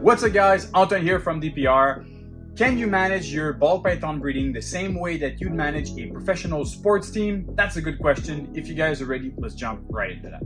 What's up guys, Anton here from DPR. Can you manage your ball python breeding the same way that you'd manage a professional sports team? That's a good question. If you guys are ready, let's jump right into that.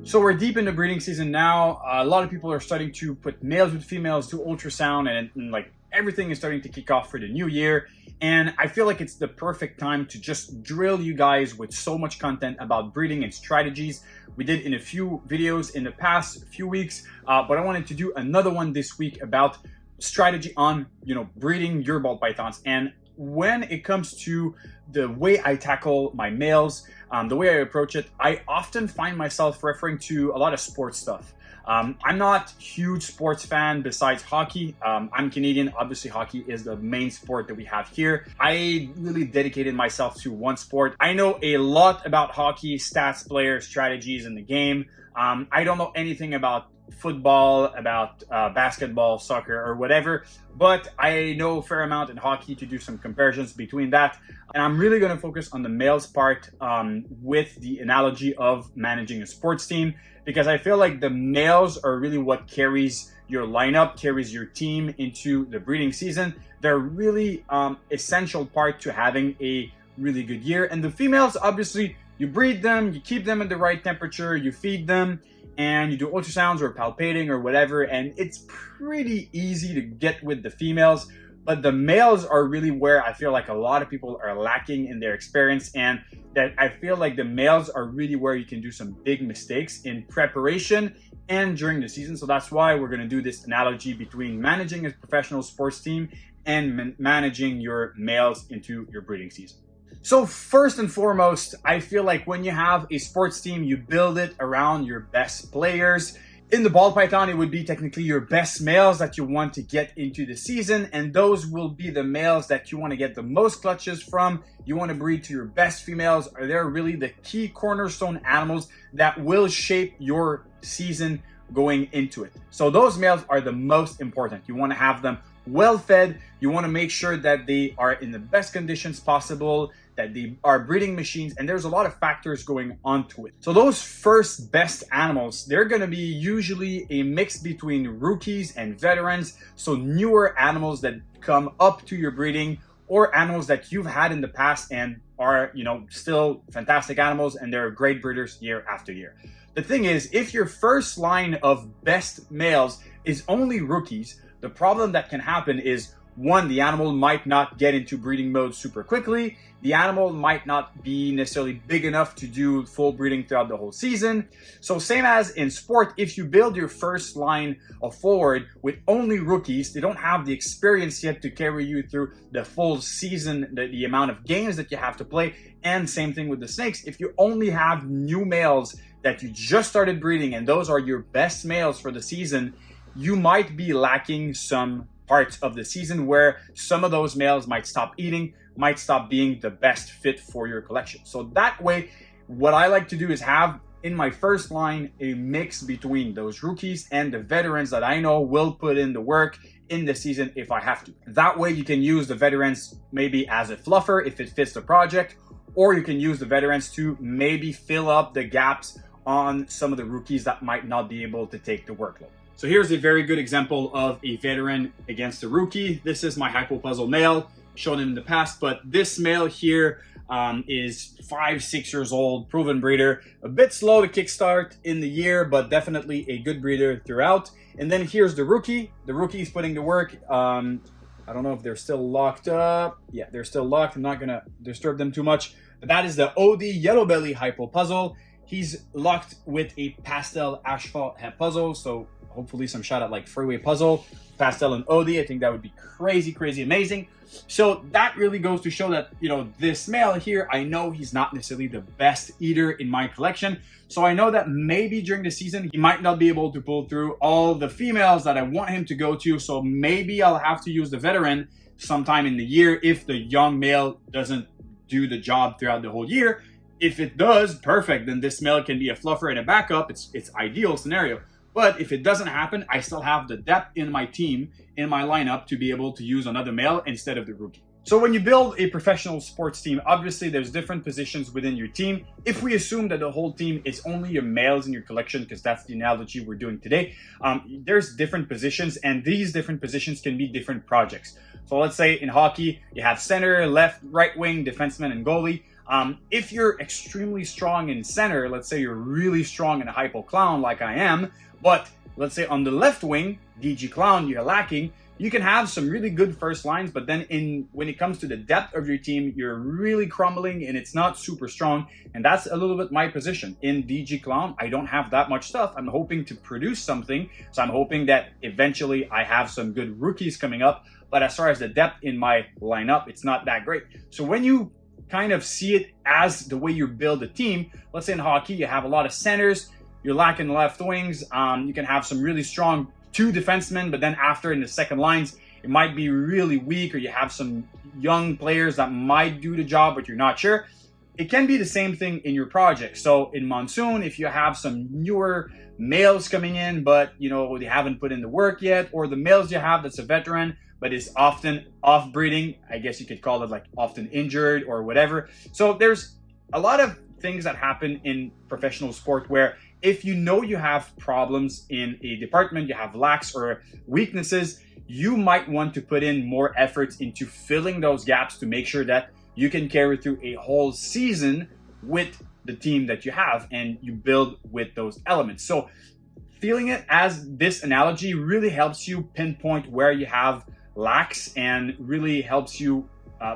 So we're deep in the breeding season now. A lot of people are starting to put males with females, do ultrasound, and like everything is starting to kick off for the new year. And I feel like it's the perfect time to just drill you guys with so much content about breeding and strategies. We did in a few videos in the past few weeks, but I wanted to do another one this week about strategy on, breeding your ball pythons. And when it comes to the way I tackle my males, the way I approach it, I often find myself referring to a lot of sports stuff. I'm not a huge sports fan besides hockey. I'm Canadian. Obviously, hockey is the main sport that we have here. I really dedicated myself to one sport. I know a lot about hockey, stats, players, strategies in the game. I don't know anything about football, about basketball, soccer, or whatever, but I know a fair amount in hockey to do some comparisons between that. And I'm really going to focus on the males part with the analogy of managing a sports team, because I feel like the males are really what carries your lineup, carries your team into the breeding season. They're really essential part to having a really good year. And the females, obviously, you breed them, you keep them at the right temperature, you feed them, and you do ultrasounds or palpating or whatever, and it's pretty easy to get with the females. But the males are really where I feel like a lot of people are lacking in their experience, and that I feel like the males are really where you can do some big mistakes in preparation and during the season. So that's why we're going to do this analogy between managing a professional sports team and managing your males into your breeding season. So first and foremost, I feel like when you have a sports team, you build it around your best players. In the ball python, it would be technically your best males that you want to get into the season, and those will be the males that you want to get the most clutches from. You want to breed to your best females. They're really the key cornerstone animals that will shape your season going into it. So those males are the most important. You want to have them well fed. You want to make sure that they are in the best conditions possible, that they are breeding machines, and there's a lot of factors going on to it. So those first best animals, they're going to be usually a mix between rookies and veterans. So newer animals that come up to your breeding, or animals that you've had in the past and are, still fantastic animals, and they're great breeders year after year. The thing is, if your first line of best males is only rookies, the problem that can happen is, one, the animal might not get into breeding mode super quickly. The animal might not be necessarily big enough to do full breeding throughout the whole season. So same as in sport, if you build your first line of forward with only rookies, they don't have the experience yet to carry you through the full season, the amount of games that you have to play. And same thing with the snakes. If you only have new males that you just started breeding, and those are your best males for the season, you might be lacking some parts of the season where some of those males might stop eating, might stop being the best fit for your collection. So that way, what I like to do is have in my first line a mix between those rookies and the veterans that I know will put in the work in the season if I have to. That way you can use the veterans maybe as a fluffer if it fits the project, or you can use the veterans to maybe fill up the gaps on some of the rookies that might not be able to take the workload. So here's a very good example of a veteran against a rookie. This is my hypopuzzle male, shown in the past, but this male here is 5-6 years old, proven breeder, a bit slow to kickstart in the year, but definitely a good breeder throughout. And then here's the rookie. The rookie is putting to work. I don't know if they're still locked up. Yeah, they're still locked. I'm not gonna disturb them too much, but that is the OD yellow belly hypopuzzle. He's locked with a pastel asphalt head puzzle, so hopefully some shot at like freeway puzzle, pastel and OD. I think that would be crazy amazing. So that really goes to show that, this male here, I know he's not necessarily the best eater in my collection. So I know that maybe during the season, he might not be able to pull through all the females that I want him to go to. So maybe I'll have to use the veteran sometime in the year if the young male doesn't do the job throughout the whole year. If it does, perfect. Then this male can be a fluffer and a backup. It's ideal scenario. But if it doesn't happen, I still have the depth in my team, in my lineup, to be able to use another male instead of the rookie. So when you build a professional sports team, obviously there's different positions within your team. If we assume that the whole team is only your males in your collection, because that's the analogy we're doing today, there's different positions, and these different positions can be different projects. So let's say in hockey, you have center, left, right wing, defenseman, and goalie. If you're extremely strong in center, let's say you're really strong in a hypo clown like I am, but let's say on the left wing, DG clown, you're lacking, you can have some really good first lines, but then when it comes to the depth of your team, you're really crumbling and it's not super strong. And that's a little bit my position. In DG Clown, I don't have that much stuff. I'm hoping to produce something. So I'm hoping that eventually I have some good rookies coming up. But as far as the depth in my lineup, it's not that great. So when you kind of see it as the way you build a team, let's say in hockey, you have a lot of centers, you're lacking left wings. You can have some really strong 2 defensemen, but then after in the second lines, it might be really weak, or you have some young players that might do the job, but you're not sure. It can be the same thing in your project. So in Monsoon, if you have some newer males coming in, but they haven't put in the work yet, or the males you have that's a veteran, but is often off-breeding, I guess you could call it like often injured or whatever. So there's a lot of things that happen in professional sport where if you know you have problems in a department, you have lacks or weaknesses, you might want to put in more efforts into filling those gaps to make sure that you can carry through a whole season with the team that you have and you build with those elements. So feeling it as this analogy really helps you pinpoint where you have lacks and really helps you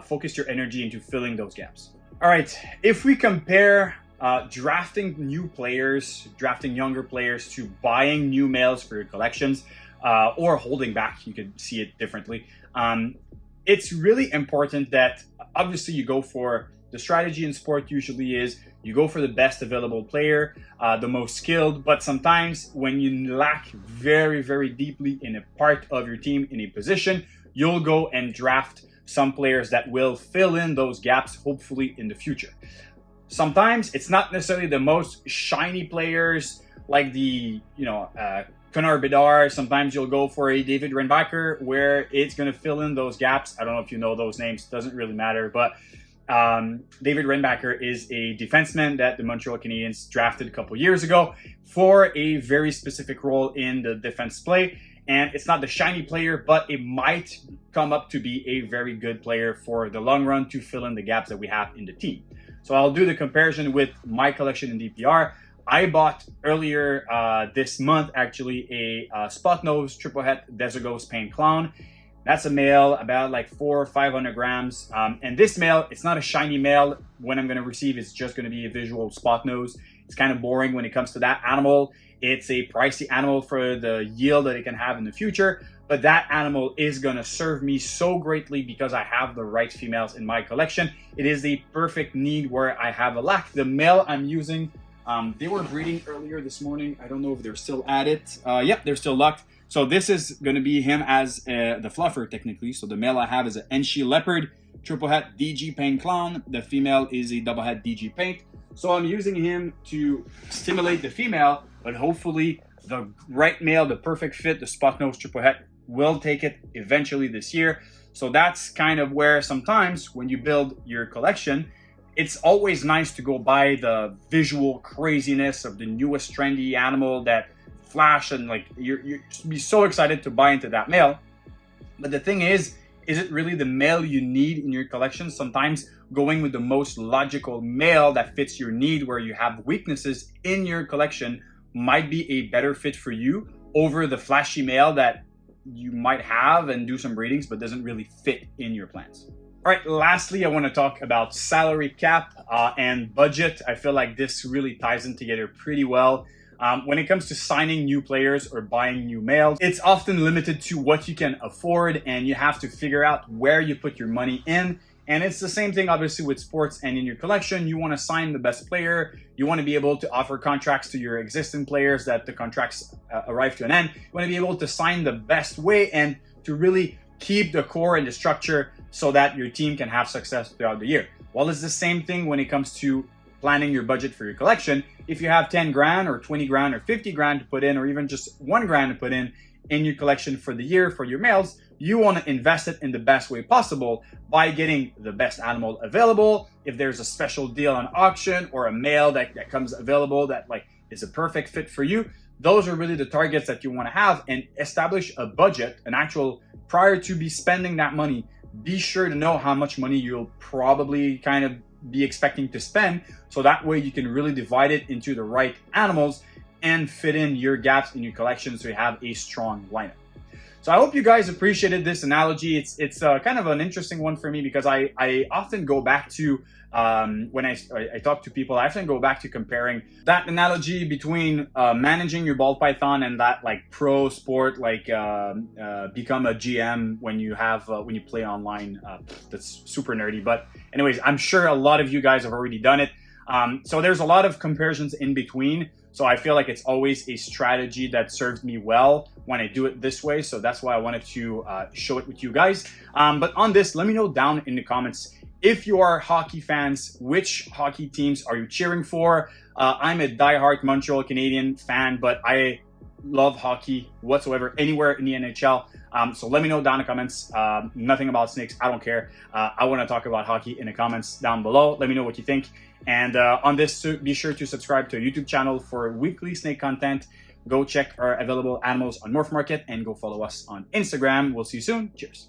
focus your energy into filling those gaps. All right, if we compare drafting new players, drafting younger players to buying new males for your collections, or holding back, you could see it differently. It's really important that obviously you go for the strategy in sport usually is you go for the best available player, the most skilled, but sometimes when you lack very, very deeply in a part of your team, in a position, you'll go and draft some players that will fill in those gaps, hopefully in the future. Sometimes it's not necessarily the most shiny players like the, Connor Bedard. Sometimes you'll go for a David Renbacker where it's going to fill in those gaps. I don't know if you know those names. Doesn't really matter. But David Renbacker is a defenseman that the Montreal Canadiens drafted a couple years ago for a very specific role in the defense play. And it's not the shiny player, but it might come up to be a very good player for the long run to fill in the gaps that we have in the team. So I'll do the comparison with my collection in DPR. I bought earlier this month, actually, a spot nose triple het Desert Paint Clown. That's a male, about like 400 or 500 grams. And this male, it's not a shiny male. When I'm going to receive, it's just going to be a visual spot nose. It's kind of boring when it comes to that animal. It's a pricey animal for the yield that it can have in the future. But that animal is going to serve me so greatly because I have the right females in my collection. It is the perfect need where I have a lack. The male I'm using, they were breeding earlier this morning. I don't know if they're still at it. Yep, they're still locked. So this is going to be him as the fluffer technically. So the male I have is an Enchi Leopard triple het DG Paint Clown. The female is a double het DG Paint. So I'm using him to stimulate the female, but hopefully the right male, the perfect fit, the spot nose triple het will take it eventually this year. So that's kind of where sometimes when you build your collection, it's always nice to go buy the visual craziness of the newest trendy animal that flash and like you're be so excited to buy into that male. But the thing is it really the male you need in your collection? Sometimes going with the most logical male that fits your need where you have weaknesses in your collection might be a better fit for you over the flashy male that you might have and do some breedings but doesn't really fit in your plans. All right, lastly, I want to talk about salary cap and budget. I feel like this really ties in together pretty well. When it comes to signing new players or buying new males, it's often limited to what you can afford and you have to figure out where you put your money in. And it's the same thing, obviously, with sports and in your collection. You want to sign the best player. You want to be able to offer contracts to your existing players that the contracts arrive to an end. You want to be able to sign the best way and to really keep the core and the structure so that your team can have success throughout the year. Well, it's the same thing when it comes to planning your budget for your collection. If you have 10 grand or 20 grand or 50 grand to put in, or even just 1 grand to put in your collection for the year for your males, you want to invest it in the best way possible by getting the best animal available. If there's a special deal on auction or a male that comes available that like is a perfect fit for you, those are really the targets that you want to have, and establish a budget, an actual, prior to be spending that money. Be sure to know how much money you'll probably kind of be expecting to spend, so that way you can really divide it into the right animals and fit in your gaps in your collection so you have a strong lineup. So I hope you guys appreciated this analogy. It's kind of an interesting one for me because I often go back to, when I talk to people, I often go back to comparing that analogy between managing your ball python and that like pro sport, like become a GM when you have when you play online. That's super nerdy, but anyways, I'm sure a lot of you guys have already done it. So there's a lot of comparisons in between. So I feel like it's always a strategy that serves me well when I do it this way. So that's why I wanted to show it with you guys. But on this, let me know down in the comments, if you are hockey fans, which hockey teams are you cheering for? I'm a diehard Montreal Canadian fan, but I love hockey whatsoever, anywhere in the NHL. So let me know down in the comments. Nothing about snakes, I don't care. I want to talk about hockey in the comments down below. Let me know what you think. And on this, be sure to subscribe to our YouTube channel for weekly snake content. Go check our available animals on Morph Market and go follow us on Instagram. We'll see you soon. Cheers.